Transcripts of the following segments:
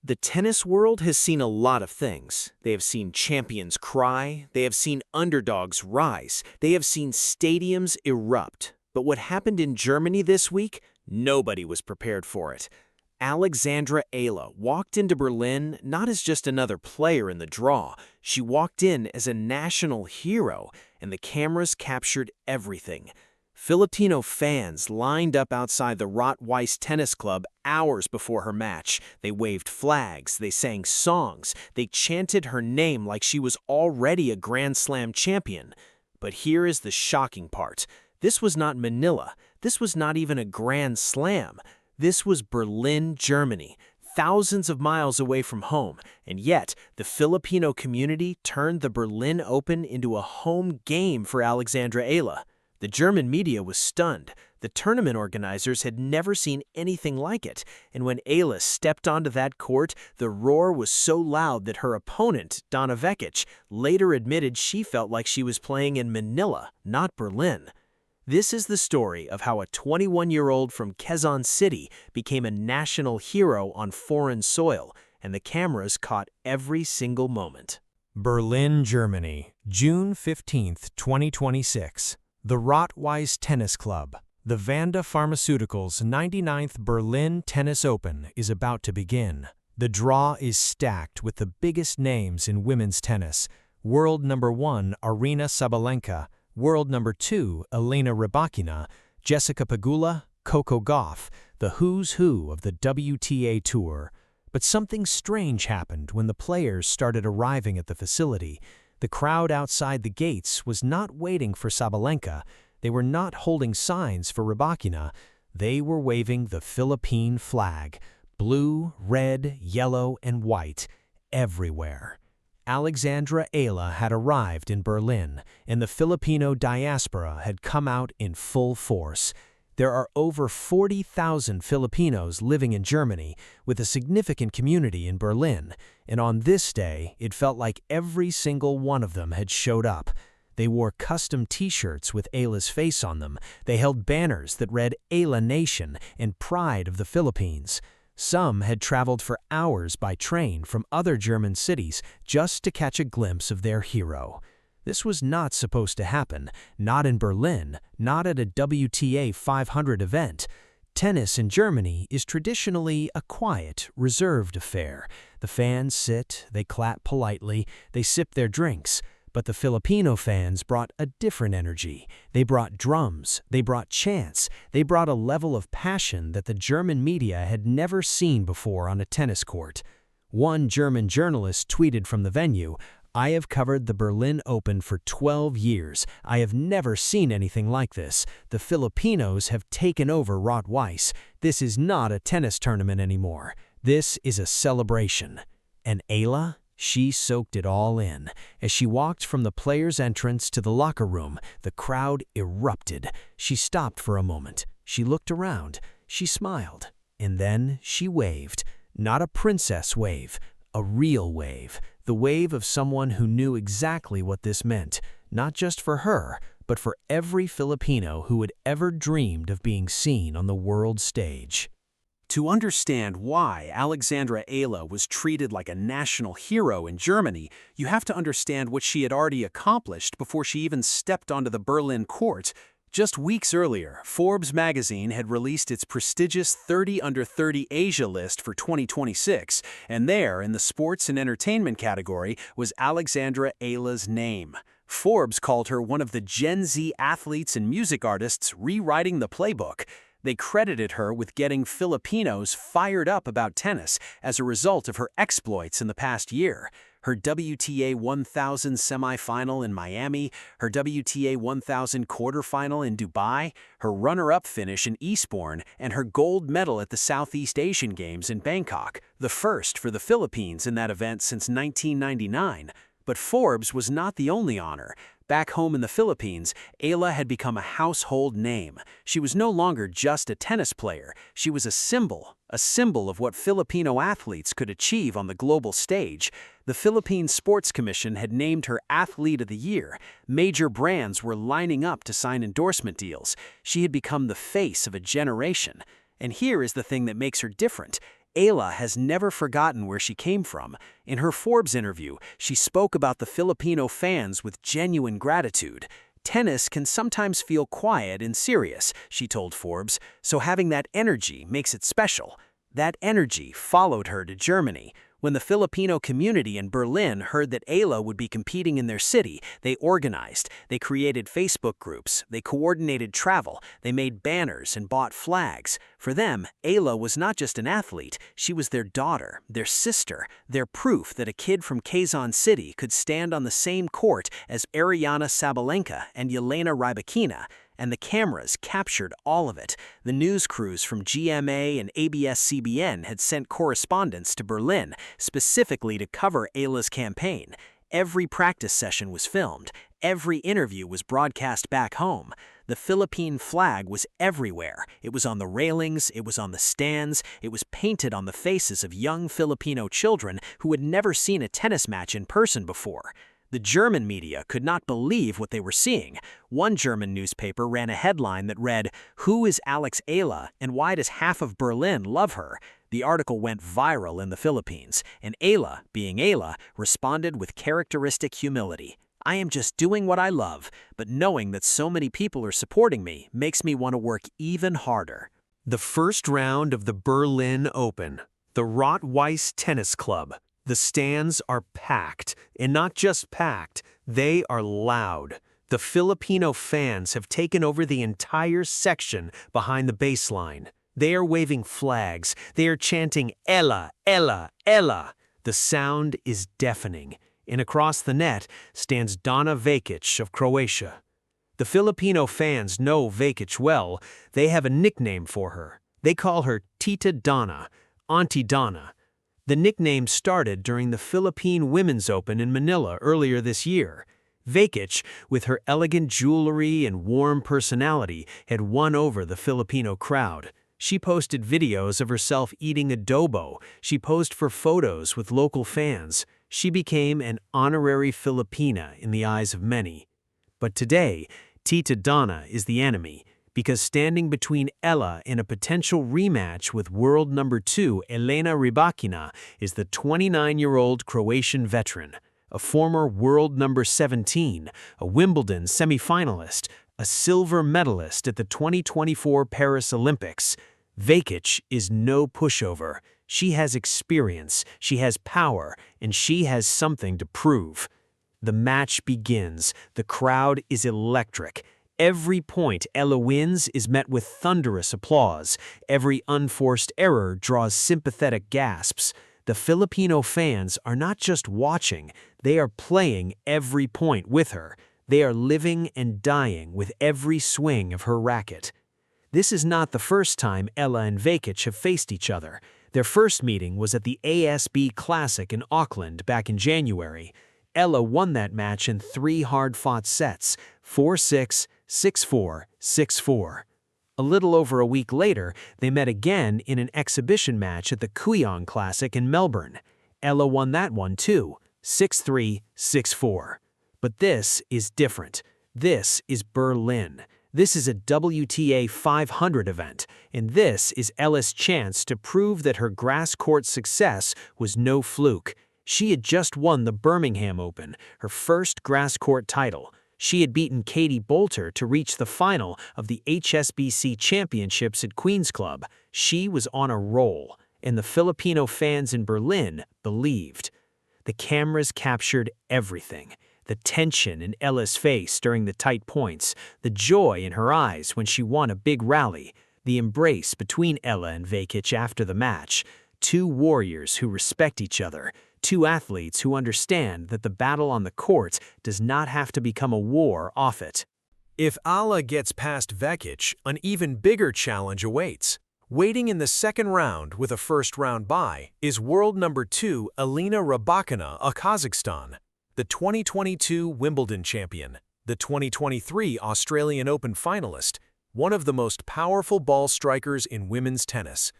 The tennis world has seen a lot of things. They have seen champions cry, they have seen underdogs rise, they have seen stadiums erupt. But what happened in Germany this week? Nobody was prepared for it. Alexandra Eala walked into Berlin not as just another player in the draw. She walked in as a national hero, and the cameras captured everything. Filipino fans lined up outside the Rot-Weiss Tennis Club hours before her match. They waved flags, they sang songs, they chanted her name like she was already a Grand Slam champion. But here is the shocking part. This was not Manila. This was not even a Grand Slam. This was Berlin, Germany, thousands of miles away from home, and yet the Filipino community turned the Berlin Open into a home game for Alexandra Eala. The German media was stunned. The tournament organizers had never seen anything like it, and when Eala stepped onto that court, the roar was so loud that her opponent, Donna Vekic, later admitted she felt like she was playing in Manila, not Berlin. This is the story of how a 21-year-old from Quezon City became a national hero on foreign soil, and the cameras caught every single moment. Berlin, Germany, June 15, 2026. The Rot-Weiss Tennis Club. The Vanda Pharmaceuticals' 99th Berlin Tennis Open is about to begin. The draw is stacked with the biggest names in women's tennis. World number 1, Aryna Sabalenka. World number 2, Elena Rybakina. Jessica Pegula, Coco Gauff, the who's who of the WTA Tour. But something strange happened when the players started arriving at the facility. The crowd outside the gates was not waiting for Sabalenka. They were not holding signs for Rybakina. They were waving the Philippine flag, blue, red, yellow, and white, everywhere. Alexandra Eala had arrived in Berlin, and the Filipino diaspora had come out in full force. There are over 40,000 Filipinos living in Germany, with a significant community in Berlin, and on this day, it felt like every single one of them had showed up. They wore custom t-shirts with Eala's face on them. They held banners that read Eala Nation and Pride of the Philippines. Some had traveled for hours by train from other German cities just to catch a glimpse of their hero. This was not supposed to happen, not in Berlin, not at a WTA 500 event. Tennis in Germany is traditionally a quiet, reserved affair. The fans sit, they clap politely, they sip their drinks. But the Filipino fans brought a different energy. They brought drums, they brought chants, they brought a level of passion that the German media had never seen before on a tennis court. One German journalist tweeted from the venue, "I have covered the Berlin Open for 12 years. I have never seen anything like this. The Filipinos have taken over Rot-Weiss. This is not a tennis tournament anymore. This is a celebration." And Eala? She soaked it all in. As she walked from the players' entrance to the locker room, the crowd erupted. She stopped for a moment. She looked around. She smiled. And then she waved. Not a princess wave, a real wave. The wave of someone who knew exactly what this meant, not just for her, but for every Filipino who had ever dreamed of being seen on the world stage. To understand why Alexandra Eala was treated like a national hero in Germany, you have to understand what she had already accomplished before she even stepped onto the Berlin court. Just weeks earlier, Forbes magazine had released its prestigious 30 Under 30 Asia list for 2026, and there, in the sports and entertainment category, was Alexandra Eala's name. Forbes called her one of the Gen Z athletes and music artists rewriting the playbook. They credited her with getting Filipinos fired up about tennis as a result of her exploits in the past year. Her WTA 1000 semifinal in Miami, her WTA 1000 quarterfinal in Dubai, her runner-up finish in Eastbourne, and her gold medal at the Southeast Asian Games in Bangkok, the first for the Philippines in that event since 1999. But Forbes was not the only honor. Back home in the Philippines, Eala had become a household name. She was no longer just a tennis player. She was a symbol of what Filipino athletes could achieve on the global stage. The Philippine Sports Commission had named her Athlete of the Year. Major brands were lining up to sign endorsement deals. She had become the face of a generation. And here is the thing that makes her different. Eala has never forgotten where she came from. In her Forbes interview, she spoke about the Filipino fans with genuine gratitude. Tennis can sometimes feel quiet and serious, she told Forbes, so having that energy makes it special. That energy followed her to Germany. When the Filipino community in Berlin heard that Eala would be competing in their city, they organized. They created Facebook groups, they coordinated travel, they made banners and bought flags. For them, Eala was not just an athlete, she was their daughter, their sister, their proof that a kid from Quezon City could stand on the same court as Ariana Sabalenka and Yelena Rybakina. And the cameras captured all of it. The news crews from GMA and ABS-CBN had sent correspondents to Berlin specifically to cover Eala's campaign. Every practice session was filmed. Every interview was broadcast back home. The Philippine flag was everywhere. It was on the railings, it was on the stands, it was painted on the faces of young Filipino children who had never seen a tennis match in person before. The German media could not believe what they were seeing. One German newspaper ran a headline that read, "Who is Alex Eala and why does half of Berlin love her?" The article went viral in the Philippines, and Eala, being Eala, responded with characteristic humility. "I am just doing what I love, but knowing that so many people are supporting me makes me want to work even harder." The first round of the Berlin Open, the Rot-Weiss Tennis Club. The stands are packed, and not just packed, they are loud. The Filipino fans have taken over the entire section behind the baseline. They are waving flags, they are chanting Eala, Eala, Eala. The sound is deafening, and across the net stands Donna Vekic of Croatia. The Filipino fans know Vekic well. They have a nickname for her. They call her Tita Donna, Auntie Donna. The nickname started during the Philippine Women's Open in Manila earlier this year. Vekic, with her elegant jewelry and warm personality, had won over the Filipino crowd. She posted videos of herself eating adobo. She posed for photos with local fans. She became an honorary Filipina in the eyes of many. But today, Tita Donna is the enemy, because standing between Eala and a potential rematch with world number 2 Yelena Rybakina is the 29-year-old Croatian veteran, a former world number 17, a Wimbledon semifinalist, a silver medalist at the 2024 Paris Olympics. Vekic is no pushover. She has experience, she has power, and she has something to prove. The match begins. The crowd is electric. Every point Eala wins is met with thunderous applause. Every unforced error draws sympathetic gasps. The Filipino fans are not just watching, they are playing every point with her. They are living and dying with every swing of her racket. This is not the first time Eala and Vekic have faced each other. Their first meeting was at the ASB Classic in Auckland back in January. Eala won that match in 3 hard-fought sets, 4-6, 6-4, 6-4. A little over a week later, they met again in an exhibition match at the Kooyong Classic in Melbourne. Eala won that one too, 6-3, 6-4. But this is different. This is Berlin. This is a WTA 500 event, and this is Eala's chance to prove that her grass court success was no fluke. She had just won the Birmingham Open, her first grass court title. She had beaten Katie Boulter to reach the final of the HSBC Championships at Queen's Club. She was on a roll, and the Filipino fans in Berlin believed. The cameras captured everything. The tension in Eala's face during the tight points, the joy in her eyes when she won a big rally, the embrace between Eala and Vekic after the match. 2 warriors who respect each other, 2 athletes who understand that the battle on the court does not have to become a war off it. If Eala gets past Vekic, an even bigger challenge awaits. Waiting in the second round with a first-round bye is world number 2 Yelena Rybakina of Kazakhstan, the 2022 Wimbledon champion, the 2023 Australian Open finalist, one of the most powerful ball strikers in women's tennis.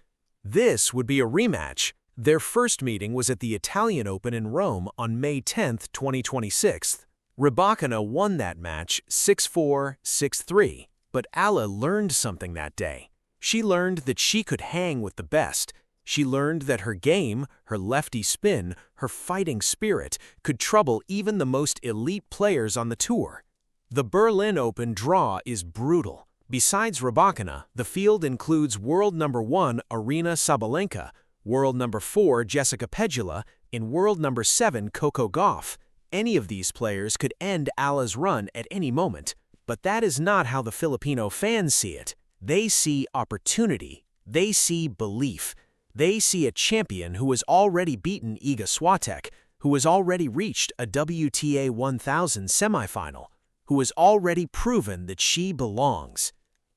This would be a rematch. Their first meeting was at the Italian Open in Rome on May 10, 2026. Rybakina won that match 6-4, 6-3, but Eala learned something that day. She learned that she could hang with the best. She learned that her game, her lefty spin, her fighting spirit could trouble even the most elite players on the tour. The Berlin Open draw is brutal. Besides Rybakina, the field includes world number 1 Aryna Sabalenka, world number 4 Jessica Pegula, and world number 7 Coco Gauff. Any of these players could end Eala's run at any moment. But that is not how the Filipino fans see it. They see opportunity. They see belief. They see a champion who has already beaten Iga Swiatek, who has already reached a WTA 1000 semifinal, who has already proven that she belongs.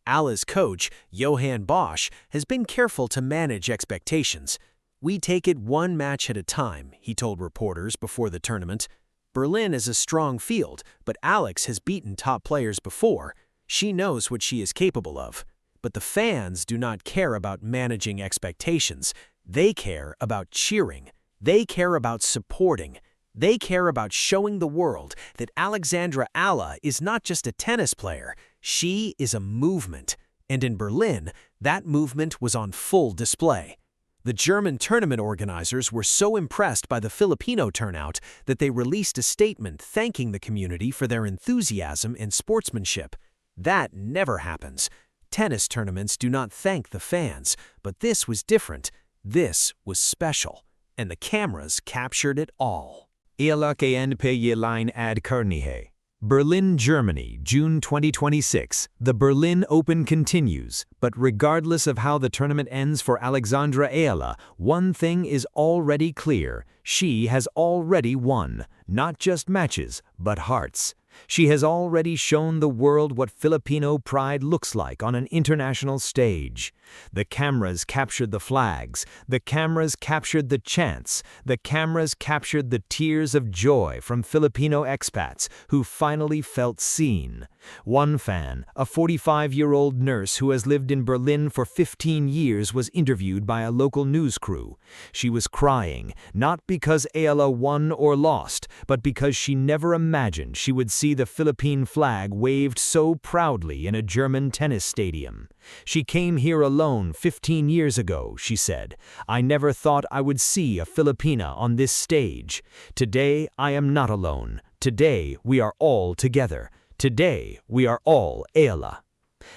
Eala's coach, Johann Bosch, has been careful to manage expectations. "We take it one match at a time," he told reporters before the tournament. "Berlin is a strong field, but Alex has beaten top players before. She knows what she is capable of." But the fans do not care about managing expectations. They care about cheering. They care about supporting. They care about showing the world that Alexandra Eala is not just a tennis player. She is a movement. And in Berlin, that movement was on full display. The German tournament organizers were so impressed by the Filipino turnout that they released a statement thanking the community for their enthusiasm and sportsmanship. That never happens. Tennis tournaments do not thank the fans, but this was different. This was special, and the cameras captured it all. Eala kn line ad Karnihe. Berlin, Germany, June 2026. The Berlin Open continues, but regardless of how the tournament ends for Alexandra Eala, one thing is already clear. She has already won, not just matches, but hearts. She has already shown the world what Filipino pride looks like on an international stage. The cameras captured the flags, the cameras captured the chants, the cameras captured the tears of joy from Filipino expats who finally felt seen. One fan, a 45-year-old nurse who has lived in Berlin for 15 years, was interviewed by a local news crew. She was crying, not because Eala won or lost, but because she never imagined she would see the Philippine flag waved so proudly in a German tennis stadium. She came here alone 15 years ago, she said. I never thought I would see a Filipina on this stage. Today, I am not alone. Today, we are all together. Today, we are all Eala.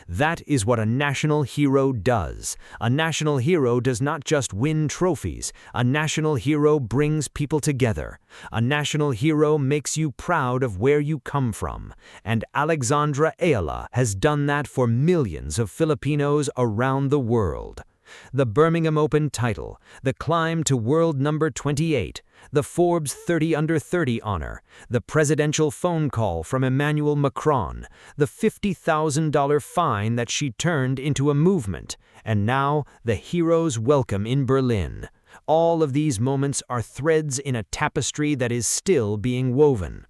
That is what a national hero does. A national hero does not just win trophies. A national hero brings people together. A national hero makes you proud of where you come from. And Alexandra Eala has done that for millions of Filipinos around the world. The Birmingham Open title, the climb to world number 28, the Forbes 30 Under 30 honor, the presidential phone call from Emmanuel Macron, the $50,000 fine that she turned into a movement, and now the hero's welcome in Berlin. All of these moments are threads in a tapestry that is still being woven.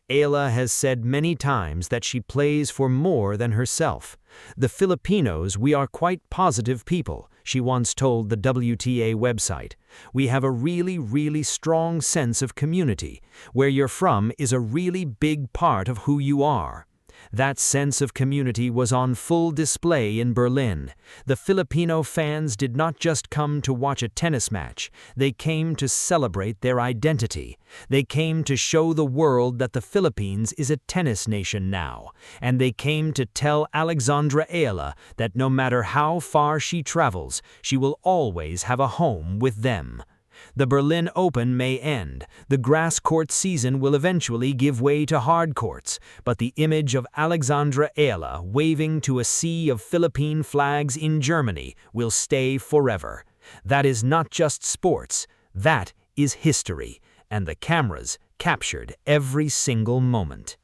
Eala has said many times that she plays for more than herself. The Filipinos, we are quite positive people, she once told the WTA website. We have a really strong sense of community. Where you're from is a really big part of who you are. That sense of community was on full display in Berlin. The Filipino fans did not just come to watch a tennis match. They came to celebrate their identity. They came to show the world that the Philippines is a tennis nation now. And they came to tell Alexandra Eala that no matter how far she travels, she will always have a home with them. The Berlin Open may end. The grass court season will eventually give way to hard courts, but the image of Alexandra Eala waving to a sea of Philippine flags in Germany will stay forever. That is not just sports, that is history, and the cameras captured every single moment.